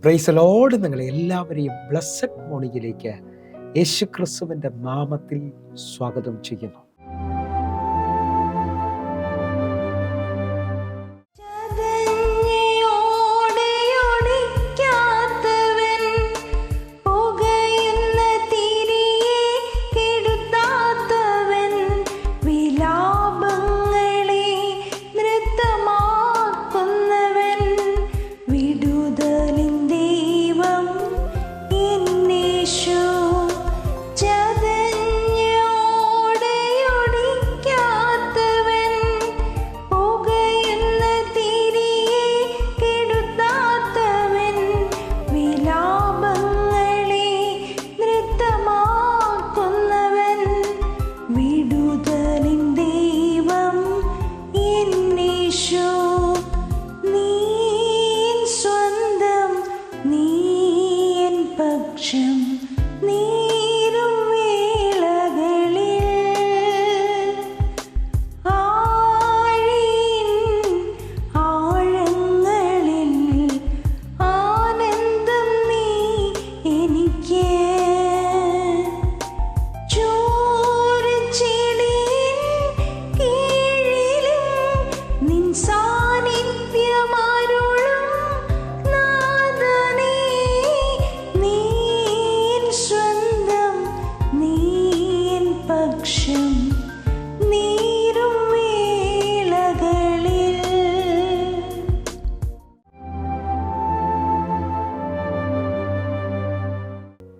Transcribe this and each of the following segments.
Praise Lord. നിങ്ങളെ എല്ലാവരെയും blessed മോർണിംഗിലേക്ക് യേശുക്രിസ്തുവിൻ്റെ നാമത്തിൽ സ്വാഗതം ചെയ്യുന്നു.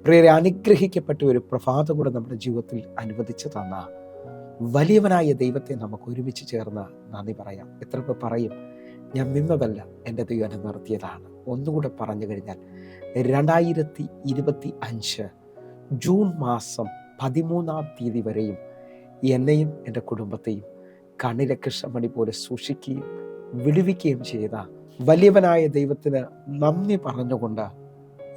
പ്രിയരെ, അനുഗ്രഹിക്കപ്പെട്ട ഒരു പ്രഭാതം കൂടെ നമ്മുടെ ജീവിതത്തിൽ അനുവദിച്ചു തന്ന വലിയവനായ ദൈവത്തെ നമുക്ക് ഒരുമിച്ച് ചേർന്ന് നന്ദി പറയാം. എത്ര പേർ പറയും, ഞാൻ നിന്നതല്ല, എൻ്റെ ദൈവം എന്നെ നിർത്തിയതാണ്. ഒന്നുകൂടെ പറഞ്ഞു കഴിഞ്ഞാൽ 2025 ജൂൺ മാസം 13-ാം തീയതി വരെയും എന്നെയും എൻ്റെ കുടുംബത്തെയും കണ്ണിലെ കൃഷ്ണമണി പോലെ സൂക്ഷിക്കുകയും വിടുവിക്കുകയും ചെയ്ത വലിയവനായ ദൈവത്തിന് നന്ദി പറഞ്ഞുകൊണ്ട്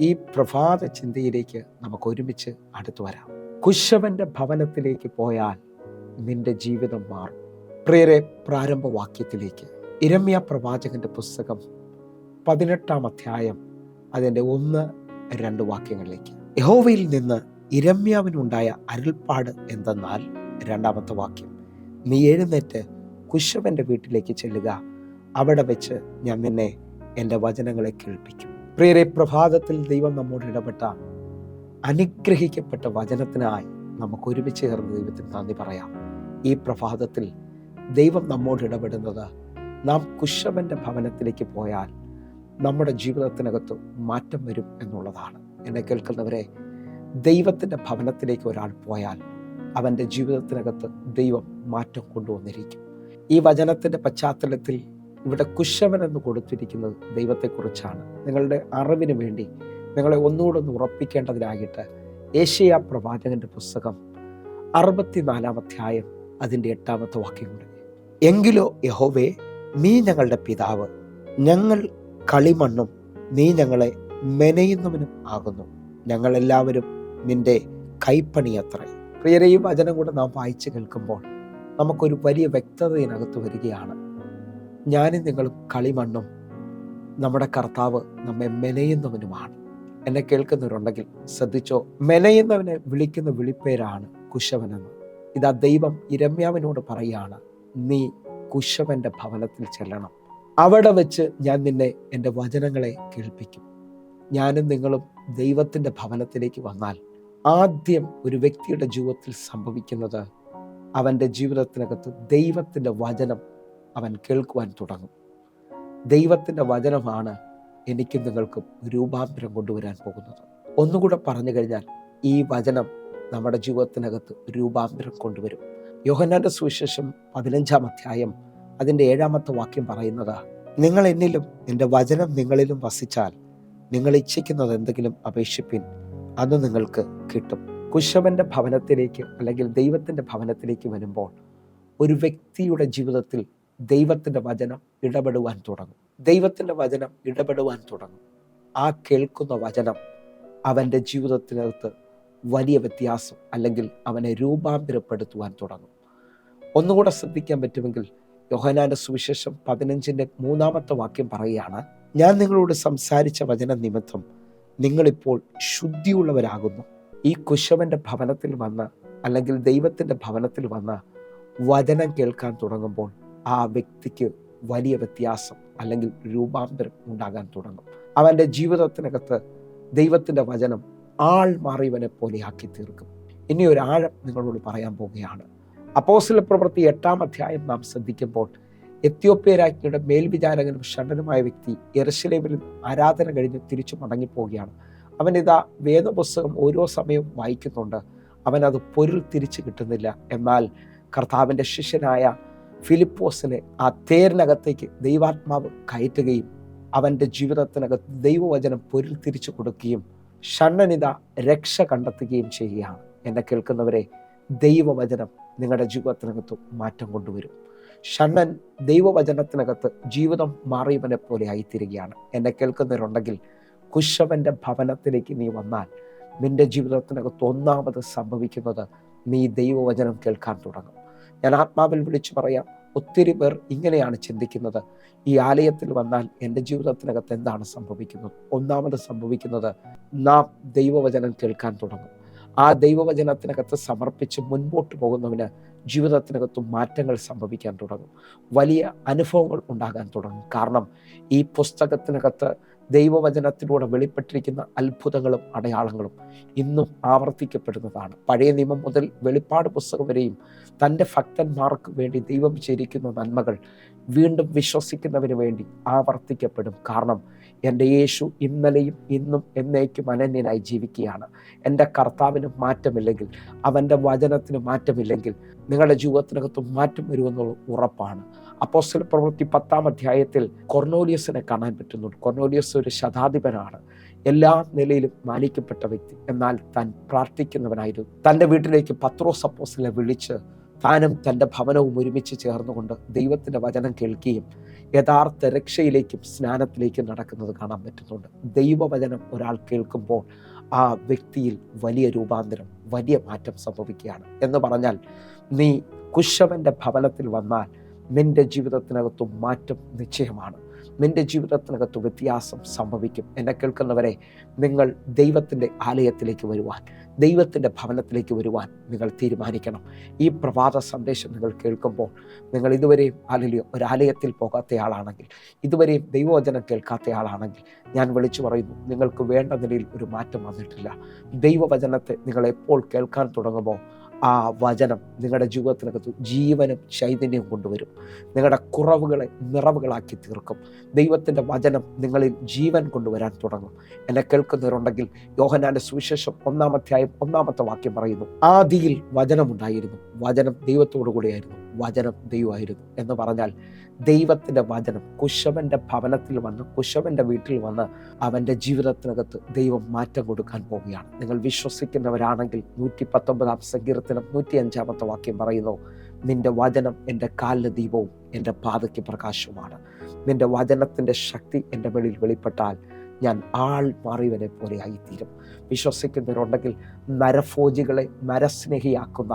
ഈ പ്രഭാത ചിന്തയിലേക്ക് നമുക്ക് ഒരുമിച്ച് അടുത്തു വരാം. കുശവന്റെ ഭവനത്തിലേക്ക് പോയാൽ നിന്റെ ജീവിതം മാറും. പ്രിയരെ, പ്രാരംഭവാക്യത്തിലേക്ക് യിരെമ്യാ പ്രവാചകന്റെ പുസ്തകം 18-ാം അധ്യായം അതിൻ്റെ 1-2 വാക്യങ്ങളിലേക്ക്. യഹോവയിൽ നിന്ന് യിരെമ്യാവിനുണ്ടായ അരുൾപ്പാട് എന്തെന്നാൽ, 2-ാമത്തെ വാക്യം, നീ എഴുന്നേറ്റ് കുശവന്റെ വീട്ടിലേക്ക് ചെല്ലുക, അവിടെ വെച്ച് ഞാൻ നിന്നെ എൻ്റെ വചനങ്ങളെ കേൾപ്പിക്കും. പ്രിയരെ, പ്രഭാതത്തിൽ ദൈവം നമ്മോട് ഇടപെട്ട അനുഗ്രഹിക്കപ്പെട്ട വചനത്തിനായി നമുക്ക് ഒരുമിച്ച് ചേർന്ന് ദൈവത്തിന് നന്ദി പറയാം. ഈ പ്രഭാതത്തിൽ ദൈവം നമ്മോട് ഇടപെടുന്നത്, നാം കുശവന്റെ ഭവനത്തിലേക്ക് പോയാൽ നമ്മുടെ ജീവിതത്തിനകത്ത് മാറ്റം വരും എന്നുള്ളതാണ്. എന്നെ കേൾക്കുന്നവരെ, ദൈവത്തിൻ്റെ ഭവനത്തിലേക്ക് ഒരാൾ പോയാൽ അവൻ്റെ ജീവിതത്തിനകത്ത് ദൈവം മാറ്റം കൊണ്ടുവന്നിരിക്കും. ഈ വചനത്തിൻ്റെ പശ്ചാത്തലത്തിൽ ഇവിടെ കുശവൻ എന്ന് കൊടുത്തിരിക്കുന്നത് ദൈവത്തെക്കുറിച്ചാണ്. നിങ്ങളുടെ അറിവിന് വേണ്ടി നിങ്ങളെ ഒന്നുകൂടെ ഒന്ന് ഉറപ്പിക്കേണ്ടതിനായിട്ട് യെശയ്യാ പ്രവാചകന്റെ പുസ്തകം 64-ാം അധ്യായം അതിൻ്റെ 8-ാമത്തെ വാക്യം കൂടെ. എങ്കിലോ യഹോവേ, നീ ഞങ്ങളുടെ പിതാവ്, ഞങ്ങൾ കളിമണ്ണും നീ ഞങ്ങളെ മെനയുന്നവനും ആകുന്നു, ഞങ്ങളെല്ലാവരും നിന്റെ കൈപ്പണിയത്രേ. പ്രിയരെ, ഈ വചനം കൂടെ നാം വായിച്ച് കേൾക്കുമ്പോൾ നമുക്കൊരു വലിയ വ്യക്തത ഇതിനകത്ത് വരികയാണ്. ഞാനും നിങ്ങളും കളിമണ്ണും നമ്മുടെ കർത്താവ് നമ്മെ മെനയുന്നവനുമാണ്. എന്നെ കേൾക്കുന്നവരുണ്ടെങ്കിൽ ശ്രദ്ധിച്ചോ, മെനയുന്നവനെ വിളിക്കുന്ന വിളിപ്പേരാണ് കുശവനെന്ന്. ഇതാ ദൈവം യിരെമ്യാവിനോട് പറയുകയാണ്, നീ കുശവന്റെ ഭവനത്തിൽ ചെല്ലണം, അവിടെ വെച്ച് ഞാൻ നിന്നെ എൻ്റെ വചനങ്ങളെ കേൾപ്പിക്കും. ഞാനും നിങ്ങളും ദൈവത്തിൻ്റെ ഭവനത്തിലേക്ക് വന്നാൽ ആദ്യം ഒരു വ്യക്തിയുടെ ജീവിതത്തിൽ സംഭവിക്കുന്നത്, അവൻ്റെ ജീവിതത്തിനകത്ത് ദൈവത്തിൻ്റെ വചനം അവൻ കേൾക്കുവാൻ തുടങ്ങും. ദൈവത്തിൻ്റെ വചനമാണ് എനിക്കും നിങ്ങൾക്കും രൂപാന്തരം കൊണ്ടുവരാൻ പോകുന്നത്. ഒന്നുകൂടെ പറഞ്ഞു കഴിഞ്ഞാൽ, ഈ വചനം നമ്മുടെ ജീവിതത്തിനകത്ത് രൂപാന്തരം കൊണ്ടുവരും. യോഹന്നാന്റെ സുവിശേഷം 15-ാം അധ്യായം അതിൻ്റെ 7-ാമത്തെ വാക്യം പറയുന്നത്, നിങ്ങൾ എന്നിലും എൻ്റെ വചനം നിങ്ങളിലും വസിച്ചാൽ നിങ്ങൾ ഇച്ഛിക്കുന്നത് എന്തെങ്കിലും അപേക്ഷിപ്പിൻ, അത് നിങ്ങൾക്ക് കിട്ടും. കുശവന്റെ ഭവനത്തിലേക്ക് അല്ലെങ്കിൽ ദൈവത്തിൻ്റെ ഭവനത്തിലേക്ക് വരുമ്പോൾ ഒരു വ്യക്തിയുടെ ജീവിതത്തിൽ ദൈവത്തിൻ്റെ വചനം ഇടപെടുവാൻ തുടങ്ങും. ദൈവത്തിൻ്റെ വചനം ഇടപെടുവാൻ തുടങ്ങും. ആ കേൾക്കുന്ന വചനം അവൻ്റെ ജീവിതത്തിനകത്ത് വലിയ വ്യത്യാസം അല്ലെങ്കിൽ അവനെ രൂപാന്തരപ്പെടുത്തുവാൻ തുടങ്ങും. ഒന്നുകൂടെ ശ്രദ്ധിക്കാൻ പറ്റുമെങ്കിൽ യോഹന്നാന്റെ സുവിശേഷം 15-ന്റെ 3-ാമത്തെ വാക്യം പറയുകയാണ്, ഞാൻ നിങ്ങളോട് സംസാരിച്ച വചന നിമിത്തം നിങ്ങളിപ്പോൾ ശുദ്ധിയുള്ളവരാകുന്നു. ഈ കുശവന്റെ ഭവനത്തിൽ വന്ന, അല്ലെങ്കിൽ ദൈവത്തിൻ്റെ ഭവനത്തിൽ വന്ന വചനം കേൾക്കാൻ തുടങ്ങുമ്പോൾ ആ വ്യക്തിക്ക് വലിയ വ്യത്യാസം അല്ലെങ്കിൽ രൂപാന്തരം ഉണ്ടാകാൻ തുടങ്ങും. അവൻ്റെ ജീവിതത്തിനകത്ത് ദൈവത്തിൻ്റെ വചനം ആൾ മാറിയവനെ പോലെ ആക്കി തീർക്കും. ഇനി ഒരു ആഴം നിങ്ങളോട് പറയാൻ പോവുകയാണ്. അപ്പോസ്തല പ്രവൃത്തി 8-ാം അധ്യായം നാം ശ്രദ്ധിക്കുമ്പോൾ എത്യോപ്യ രാജ്ഞിയുടെ മേൽവിചാരകനും ഷണ്ഡനുമായ വ്യക്തി യെരുശലേമിൽ ആരാധന കഴിഞ്ഞ് തിരിച്ചു മടങ്ങിപ്പോവുകയാണ്. അവനിതാ വേദപുസ്തകം ഓരോ സമയവും വായിക്കുന്നുണ്ട്. അവനത് പൊരുൾ തിരിച്ചു കിട്ടുന്നില്ല. എന്നാൽ കർത്താവിൻ്റെ ശിഷ്യനായ ഫിലിപ്പോസിനെ ആ തേരിനകത്തേക്ക് ദൈവാത്മാവ് കയറ്റുകയും അവൻ്റെ ജീവിതത്തിനകത്ത് ദൈവവചനം പൊരുൾ തിരിച്ചു കൊടുക്കുകയും ഷണ്ഡനിത രക്ഷ കണ്ടെത്തുകയും ചെയ്യുകയാണ്. എന്നെ കേൾക്കുന്നവരെ, ദൈവവചനം നിങ്ങളുടെ ജീവിതത്തിനകത്ത് മാറ്റം കൊണ്ടുവരും. ഷണ്ഡൻ ദൈവവചനത്തിനകത്ത് ജീവിതം മാറിയവനെ പോലെ ആയിത്തീരുകയാണ്. എന്നെ കേൾക്കുന്നവരുണ്ടെങ്കിൽ കുശവന്റെ ഭവനത്തിലേക്ക് നീ വന്നാൽ നിന്റെ ജീവിതത്തിനകത്ത് ഒന്നാമത് സംഭവിക്കുന്നത് നീ ദൈവവചനം കേൾക്കാൻ തുടങ്ങും. ഞാൻ ആത്മാവിൽ വിളിച്ചു പറയാം, ഒത്തിരി പേർ ഇങ്ങനെയാണ് ചിന്തിക്കുന്നത്, ഈ ആലയത്തിൽ വന്നാൽ എൻ്റെ ജീവിതത്തിനകത്ത് എന്താണ് സംഭവിക്കുന്നത്? ഒന്നാമത് സംഭവിക്കുന്നത് നാം ദൈവവചനം കേൾക്കാൻ തുടങ്ങും. ആ ദൈവവചനത്തിനകത്ത് സമർപ്പിച്ച് മുൻപോട്ട് പോകുന്നവന് ജീവിതത്തിനകത്ത് മാറ്റങ്ങൾ സംഭവിക്കാൻ തുടങ്ങും. വലിയ അനുഭവങ്ങൾ ഉണ്ടാകാൻ തുടങ്ങും. കാരണം ഈ പുസ്തകത്തിനകത്ത് ദൈവവചനത്തിലൂടെ വെളിപ്പെട്ടിരിക്കുന്ന അത്ഭുതങ്ങളും അടയാളങ്ങളും ഇന്നും ആവർത്തിക്കപ്പെടുന്നതാണ്. പഴയ നിയമം മുതൽ വെളിപ്പാട് പുസ്തകം വരെയും തൻ്റെ ഭക്തന്മാർക്ക് വേണ്ടി ദൈവം ചെയ്തിരിക്കുന്ന നന്മകൾ വീണ്ടും വിശ്വസിക്കുന്നവന് വേണ്ടി ആവർത്തിക്കപ്പെടും. കാരണം എൻ്റെ യേശു ഇന്നലെയും ഇന്നും എന്നേക്കും അനന്യനായി ജീവിക്കുകയാണ്. എൻ്റെ കർത്താവിന് മാറ്റമില്ലെങ്കിൽ, അവൻ്റെ വചനത്തിന് മാറ്റമില്ലെങ്കിൽ നിങ്ങളുടെ ജീവിതത്തിനകത്ത് മാറ്റം വരുമെന്നുള്ള ഉറപ്പാണ്. അപ്പോസ്തല പ്രവൃത്തി 10-ാം അധ്യായത്തിൽ കൊർന്നേലിയസിനെ കാണാൻ പറ്റുന്നുണ്ട്. കൊർന്നേലിയസ് ഒരു ശതാധിപനാണ്, എല്ലാ നിലയിലും മാനിക്കപ്പെട്ട വ്യക്തി. എന്നാൽ താൻ പ്രാർത്ഥിക്കുന്നവനായിരുന്നു. തൻ്റെ വീട്ടിലേക്ക് പത്രോസ് അപ്പോസ്തലനെ വിളിച്ച് താനും തൻ്റെ ഭവനവും ഒരുമിച്ച് ചേർന്നുകൊണ്ട് ദൈവത്തിൻ്റെ വചനം കേൾക്കുകയും യഥാർത്ഥ രക്ഷയിലേക്കും സ്നാനത്തിലേക്കും നടക്കുന്നത് കാണാൻ പറ്റുന്നുണ്ട്. ദൈവവചനം ഒരാൾ കേൾക്കുമ്പോൾ ആ വ്യക്തിയിൽ വലിയ രൂപാന്തരം, വലിയ മാറ്റം സംഭവിക്കുകയാണ്. എന്ന് പറഞ്ഞാൽ നീ കുശവന്റെ ഭവനത്തിൽ വന്നാൽ നിന്റെ ജീവിതത്തിനകത്തും മാറ്റം നിശ്ചയമാണ്. നിന്റെ ജീവിതത്തിനകത്ത് വ്യത്യാസം സംഭവിക്കും. എന്നെ കേൾക്കുന്നവരെ, നിങ്ങൾ ദൈവത്തിൻ്റെ ആലയത്തിലേക്ക് വരുവാൻ, ദൈവത്തിൻ്റെ ഭവനത്തിലേക്ക് വരുവാൻ നിങ്ങൾ തീരുമാനിക്കണം. ഈ പ്രഭാത സന്ദേശം നിങ്ങൾ കേൾക്കുമ്പോൾ നിങ്ങൾ ഇതുവരെയും ഒരാലയത്തിൽ പോകാത്തയാളാണെങ്കിൽ, ഇതുവരെയും ദൈവവചനം കേൾക്കാത്തയാളാണെങ്കിൽ ഞാൻ വിളിച്ചു പറയുന്നു, നിങ്ങൾക്ക് വേണ്ട നിലയിൽ ഒരു മാറ്റം വന്നിട്ടില്ല. ദൈവവചനത്തെ നിങ്ങൾ എപ്പോൾ കേൾക്കാൻ തുടങ്ങുമ്പോൾ ആ വചനം നിങ്ങളുടെ ജീവിതത്തിനകത്ത് ജീവനും ചൈതന്യവും കൊണ്ടുവരും. നിങ്ങളുടെ കുറവുകളെ നിറവുകളാക്കി തീർക്കും. ദൈവത്തിൻ്റെ വചനം നിങ്ങളിൽ ജീവൻ കൊണ്ടുവരാൻ തുടങ്ങും. എന്നെ കേൾക്കുന്നവരുണ്ടെങ്കിൽ യോഹന്നാന്റെ സുവിശേഷം 1-ാം അധ്യായം 1-ാമത്തെ വാക്യം പറയുന്നു, ആദിയിൽ വചനമുണ്ടായിരുന്നു, വചനം ദൈവത്തോടു കൂടിയായിരുന്നു, വചനം ദൈവമായിരുന്നു. എന്ന് പറഞ്ഞാൽ ദൈവത്തിൻ്റെ വചനം കുശവന്റെ ഭവനത്തിൽ വന്ന്, കുശവന്റെ വീട്ടിൽ വന്ന് അവൻ്റെ ജീവിതത്തിനകത്ത് ദൈവം മാറ്റം കൊടുക്കാൻ പോവുകയാണ്. നിങ്ങൾ വിശ്വസിക്കുന്നവരാണെങ്കിൽ 119-ാം സങ്കീർത്തനം 105-ാമത്തെ വാക്യം പറയുന്നു, നിന്റെ വചനം എൻ്റെ കാലിന് ദീപവും എൻ്റെ പാതയ്ക്ക് പ്രകാശവുമാണ്. നിന്റെ വചനത്തിൻ്റെ ശക്തി എൻ്റെ വെളിയിൽ വെളിപ്പെട്ടാൽ ഞാൻ ആൾ മാറിയവനെ പോലെ ആയിത്തീരും. വിശ്വസിക്കുന്നവരുണ്ടെങ്കിൽ നരഭോജികളെ നരസ്നേഹിയാക്കുന്ന,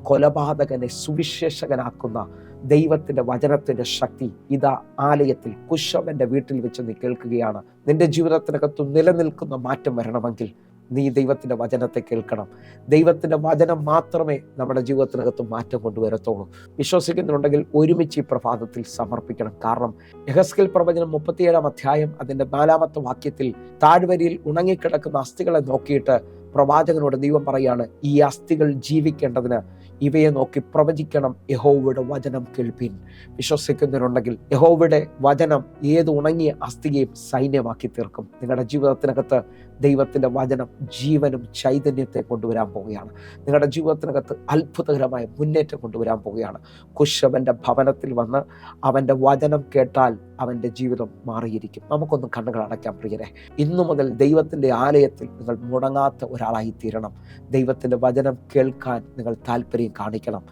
കൊലപാതകനെ സുവിശേഷകനാക്കുന്ന ദൈവത്തിൻ്റെ വചനത്തിൻ്റെ ശക്തി ഇതാ ആലയത്തിൽ കുശവന്റെ വീട്ടിൽ വെച്ച് നീ കേൾക്കുകയാണ്. നിന്റെ ജീവിതത്തിനകത്ത് നിലനിൽക്കുന്ന മാറ്റം വരണമെങ്കിൽ നീ ദൈവത്തിൻ്റെ വചനത്തെ കേൾക്കണം. ദൈവത്തിൻ്റെ വചനം മാത്രമേ നമ്മുടെ ജീവിതത്തിനകത്ത് മാറ്റം കൊണ്ടുവരത്തുള്ളൂ. വിശ്വസിക്കുന്നുണ്ടെങ്കിൽ ഒരുമിച്ച് ഈ പ്രഭാതത്തിൽ സമർപ്പിക്കണം. കാരണം യെഹെസ്കേൽ പ്രവചനം 37-ാം അധ്യായം അതിൻ്റെ 4-ാമത്തെ വാക്യത്തിൽ താഴ്വരയിൽ ഉണങ്ങിക്കിടക്കുന്ന അസ്ഥികളെ നോക്കിയിട്ട് പ്രവാചകനോട് ദൈവം പറയാണ്, ഈ അസ്ഥികൾ ജീവിക്കേണ്ടതിന് ഇവയെ നോക്കി പ്രവചിക്കണം, യഹോവയുടെ വചനം കേൾപ്പിൻ. വിശ്വസിക്കുന്നവരുണ്ടെങ്കിൽ യഹോവയുടെ വചനം ഏത് ഉണങ്ങിയ അസ്ഥിയെയും സൈന്യമാക്കി തീർക്കും. നിങ്ങളുടെ ജീവിതത്തിനകത്ത് ദൈവത്തിൻ്റെ വചനം ജീവനും ചൈതന്യത്തെ കൊണ്ടുവരാൻ പോവുകയാണ്. നിങ്ങളുടെ ജീവിതത്തിനകത്ത് അത്ഭുതകരമായ മുന്നേറ്റം കൊണ്ടുവരാൻ പോവുകയാണ്. കുശവന്റെ ഭവനത്തിൽ വന്ന് അവൻ്റെ വചനം കേട്ടാൽ അവൻ്റെ ജീവിതം മാറിയിരിക്കും. നമുക്കൊന്ന് കണ്ണുകൾ അടയ്ക്കാം പ്രിയരെ. ഇന്നു മുതൽ ദൈവത്തിൻ്റെ ആലയത്തിൽ നിങ്ങൾ മുടങ്ങാത്ത ഒരാളായി തീരണം. ദൈവത്തിൻ്റെ വചനം കേൾക്കാൻ നിങ്ങൾ താല്പര്യം കാണിക്കണം.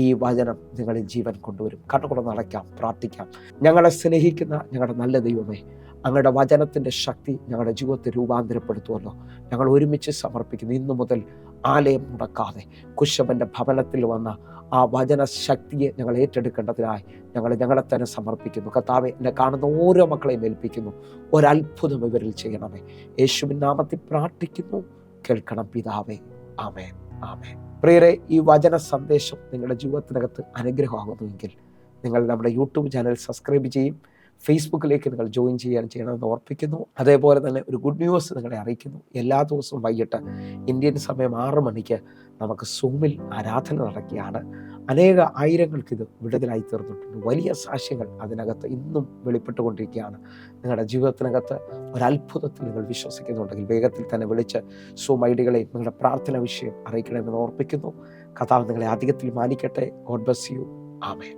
ഈ വചനം നിങ്ങളിൽ ജീവൻ കൊണ്ടുവരും. കണ്ണുകളൊന്ന് അടയ്ക്കാം, പ്രാർത്ഥിക്കാം. ഞങ്ങളെ സ്നേഹിക്കുന്ന ഞങ്ങളുടെ നല്ല ദൈവമേ, അങ്ങയുടെ വചനത്തിൻ്റെ ശക്തി ഞങ്ങളുടെ ജീവിതത്തെ രൂപാന്തരപ്പെടുത്തുമല്ലോ. ഞങ്ങൾ ഒരുമിച്ച് സമർപ്പിക്കുന്നു. ഇന്നു മുതൽ ആലയം മുടക്കാതെ കുശവന്റെ ഭവനത്തിൽ വന്ന ആ വചന ശക്തിയെ ഞങ്ങൾ ഏറ്റെടുക്കേണ്ടതിനായി ഞങ്ങളെ തന്നെ സമർപ്പിക്കുന്നു. കർത്താവെ, എന്നെ കാണുന്ന ഓരോ മക്കളെയും ഏൽപ്പിക്കുന്നു. ഒരത്ഭുതം ഇവരിൽ ചെയ്യണമേ. യേശുവിൻ നാമത്തിൽ പ്രാർത്ഥിക്കുന്നു, കേൾക്കണം പിതാവേ. ആമേൻ, ആമേൻ. പ്രിയരെ, ഈ വചന സന്ദേശം നിങ്ങളുടെ ജീവിതത്തിനകത്ത് അനുഗ്രഹമാകുന്നുവെങ്കിൽ നിങ്ങൾ നമ്മുടെ യൂട്യൂബ് ചാനൽ സബ്സ്ക്രൈബ് ചെയ്യും. ഫേസ്ബുക്കിലേക്ക് നിങ്ങൾ ജോയിൻ ചെയ്യണമെന്ന് ഓർപ്പിക്കുന്നു. അതേപോലെ തന്നെ ഒരു ഗുഡ് ന്യൂസ് നിങ്ങളെ അറിയിക്കുന്നു. എല്ലാ ദിവസവും വൈകിട്ട് ഇന്ത്യൻ സമയം 6 മണിക്ക് നമുക്ക് സൂമിൽ ആരാധന നടക്കുകയാണ്. അനേക ആയിരങ്ങൾക്ക് ഇത് വിടുതലായി തീർന്നിട്ടുണ്ട്. വലിയ സാക്ഷ്യങ്ങൾ അതിനകത്ത് ഇന്നും വെളിപ്പെട്ടുകൊണ്ടിരിക്കുകയാണ്. നിങ്ങളുടെ ജീവിതത്തിനകത്ത് ഒരത്ഭുതത്തിൽ നിങ്ങൾ വിശ്വസിക്കുന്നുണ്ടെങ്കിൽ വേഗത്തിൽ തന്നെ വിളിച്ച് സൂം ഐഡികളെയും നിങ്ങളുടെ പ്രാർത്ഥന വിഷയം അറിയിക്കണമെന്ന് ഓർപ്പിക്കുന്നു. കർത്താവ് നിങ്ങളെ അധികത്തിൽ മാനിക്കട്ടെ. God bless you. ആമേൻ.